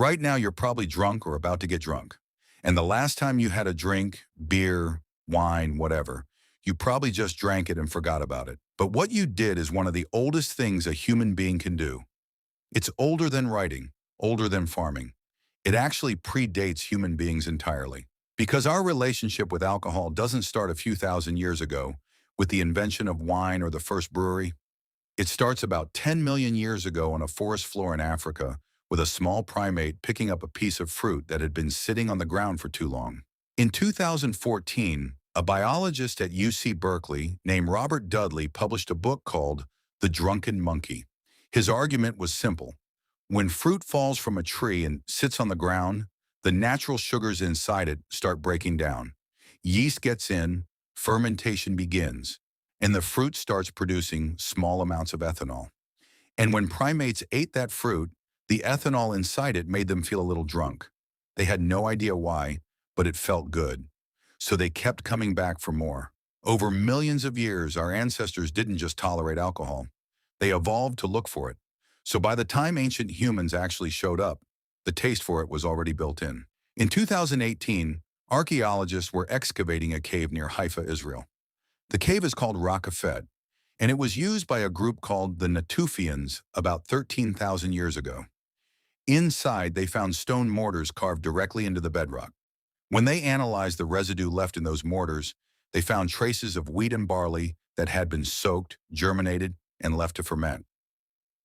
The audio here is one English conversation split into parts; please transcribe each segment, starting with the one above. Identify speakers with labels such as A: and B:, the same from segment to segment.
A: Right now, you're probably drunk or about to get drunk. And the last time you had a drink, beer, wine, whatever, you probably just drank it and forgot about it. But what you did is one of the oldest things a human being can do. It's older than writing, older than farming. It actually predates human beings entirely. Because our relationship with alcohol doesn't start a few thousand years ago with the invention of wine or the first brewery. It starts about 10 million years ago on a forest floor in Africa with a small primate picking up a piece of fruit that had been sitting on the ground for too long. In 2014, a biologist at UC Berkeley named Robert Dudley published a book called The Drunken Monkey. His argument was simple. When fruit falls from a tree and sits on the ground, the natural sugars inside it start breaking down. Yeast gets in, fermentation begins, and the fruit starts producing small amounts of ethanol. And when primates ate that fruit, the ethanol inside it made them feel a little drunk. They had no idea why, but it felt good. So they kept coming back for more. Over millions of years, our ancestors didn't just tolerate alcohol. They evolved to look for it. So by the time ancient humans actually showed up, the taste for it was already built in. In 2018, archaeologists were excavating a cave near Haifa, Israel. The cave is called Rakafet, and it was used by a group called the Natufians about 13,000 years ago. Inside, they found stone mortars carved directly into the bedrock. When they analyzed the residue left in those mortars, they found traces of wheat and barley that had been soaked, germinated, and left to ferment.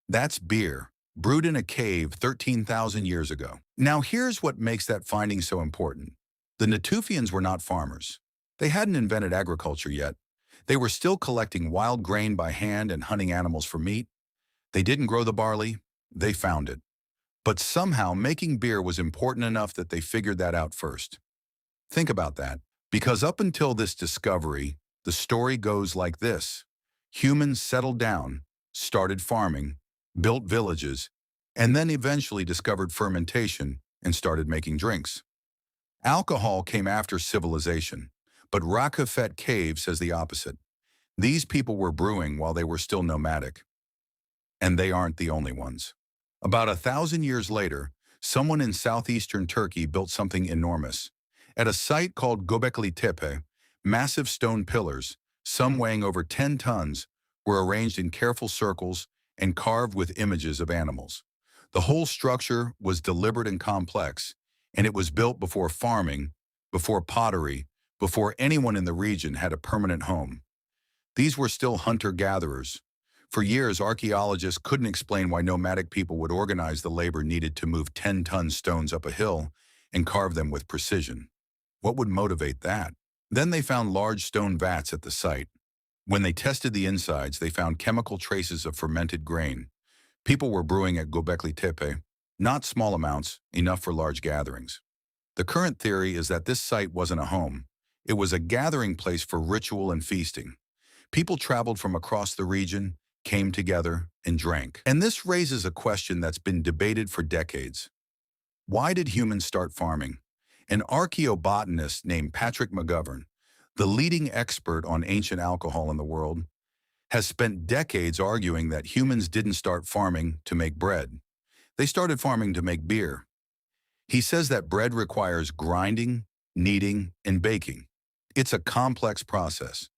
A: That's beer, brewed in a cave 13,000 years ago. Now here's what makes that finding so important. The Natufians were not farmers. They hadn't invented agriculture yet. They were still collecting wild grain by hand and hunting animals for meat. They didn't grow the barley, they found it. But somehow making beer was important enough that they figured that out first. Think about that, because up until this discovery, the story goes like this. Humans settled down, started farming, built villages, and then eventually discovered fermentation and started making drinks. Alcohol came after civilization, but Rakafet Cave says the opposite. These people were brewing while they were still nomadic. And they aren't the only ones. About 1,000 years later, someone in southeastern Turkey built something enormous. At a site called Göbekli Tepe, massive stone pillars, some weighing over 10 tons, were arranged in careful circles and carved with images of animals. The whole structure was deliberate and complex, and it was built before farming, before pottery, before anyone in the region had a permanent home. These were still hunter-gatherers. For years, archaeologists couldn't explain why nomadic people would organize the labor needed to move 10-ton stones up a hill and carve them with precision. What would motivate that? Then they found large stone vats at the site. When they tested the insides, they found chemical traces of fermented grain. People were brewing at Göbekli Tepe, not small amounts, enough for large gatherings. The current theory is that this site wasn't a home. It was a gathering place for ritual and feasting. People traveled from across the region, came together, and drank. And this raises a question that's been debated for decades. Why did humans start farming? An archaeobotanist named Patrick McGovern, the leading expert on ancient alcohol in the world, has spent decades arguing that humans didn't start farming to make bread. They started farming to make beer. He says that bread requires grinding, kneading, and baking. It's a complex process.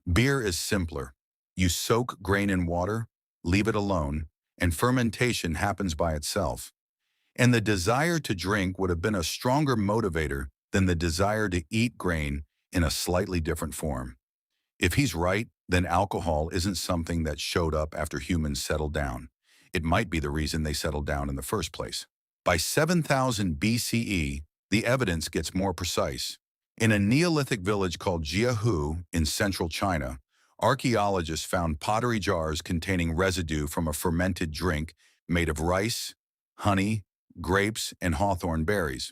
A: Beer is simpler. You soak grain in water, leave it alone, and fermentation happens by itself. And the desire to drink would have been a stronger motivator than the desire to eat grain in a slightly different form. If he's right, then alcohol isn't something that showed up after humans settled down. It might be the reason they settled down in the first place. By 7000 BCE, the evidence gets more precise. In a Neolithic village called Jiahu in central China, archaeologists found pottery jars containing residue from a fermented drink made of rice, honey, grapes, and hawthorn berries.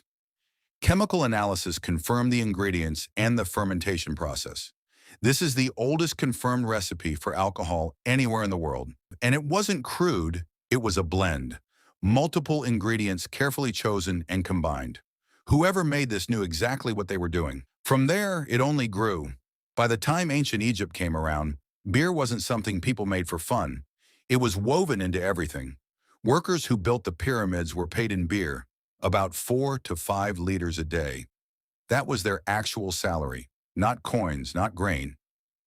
A: Chemical analysis confirmed the ingredients and the fermentation process. This is the oldest confirmed recipe for alcohol anywhere in the world. And it wasn't crude, it was a blend. Multiple ingredients carefully chosen and combined. Whoever made this knew exactly what they were doing. From there, it only grew. By the time ancient Egypt came around, beer wasn't something people made for fun. It was woven into everything. Workers who built the pyramids were paid in beer, about 4 to 5 liters a day. That was their actual salary, not coins, not grain,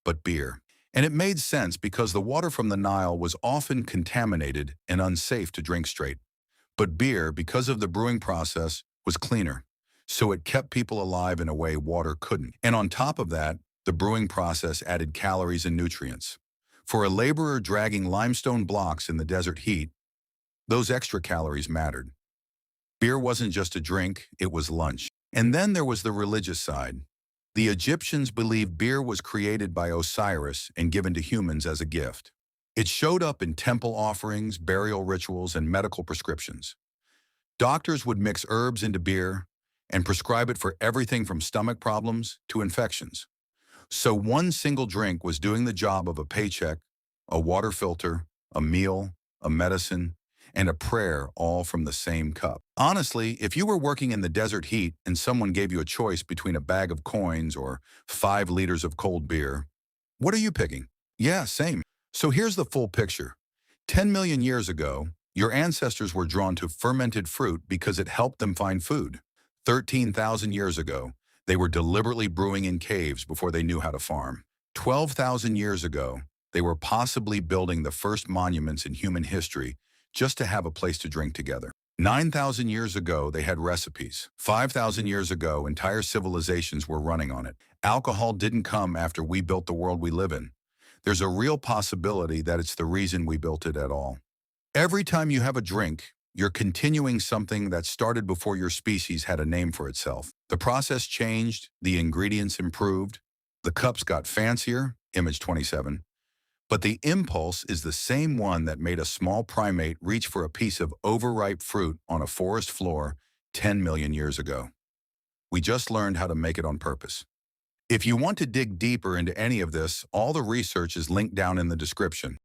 A: but beer. And it made sense because the water from the Nile was often contaminated and unsafe to drink straight. But beer, because of the brewing process, was cleaner. So it kept people alive in a way water couldn't. And on top of that, the brewing process added calories and nutrients. For a laborer dragging limestone blocks in the desert heat, those extra calories mattered. Beer wasn't just a drink, it was lunch. And then there was the religious side. The Egyptians believed beer was created by Osiris and given to humans as a gift. It showed up in temple offerings, burial rituals, and medical prescriptions. Doctors would mix herbs into beer and prescribe it for everything from stomach problems to infections. So one single drink was doing the job of a paycheck, a water filter, a meal, a medicine, and a prayer, all from the same cup. Honestly, if you were working in the desert heat and someone gave you a choice between a bag of coins or 5 liters of cold beer, what are you picking? Yeah, same. So here's the full picture. 10 million years ago, your ancestors were drawn to fermented fruit because it helped them find food. 13,000 years ago, they were deliberately brewing in caves before they knew how to farm. 12,000 years ago, they were possibly building the first monuments in human history just to have a place to drink together. 9,000 years ago, they had recipes. 5,000 years ago, entire civilizations were running on it. Alcohol didn't come after we built the world we live in. There's a real possibility that it's the reason we built it at all. Every time you have a drink, you're continuing something that started before your species had a name for itself. The process changed, the ingredients improved, the cups got fancier, image 27, but the impulse is the same one that made a small primate reach for a piece of overripe fruit on a forest floor 10 million years ago. We just learned how to make it on purpose. If you want to dig deeper into any of this, all the research is linked down in the description.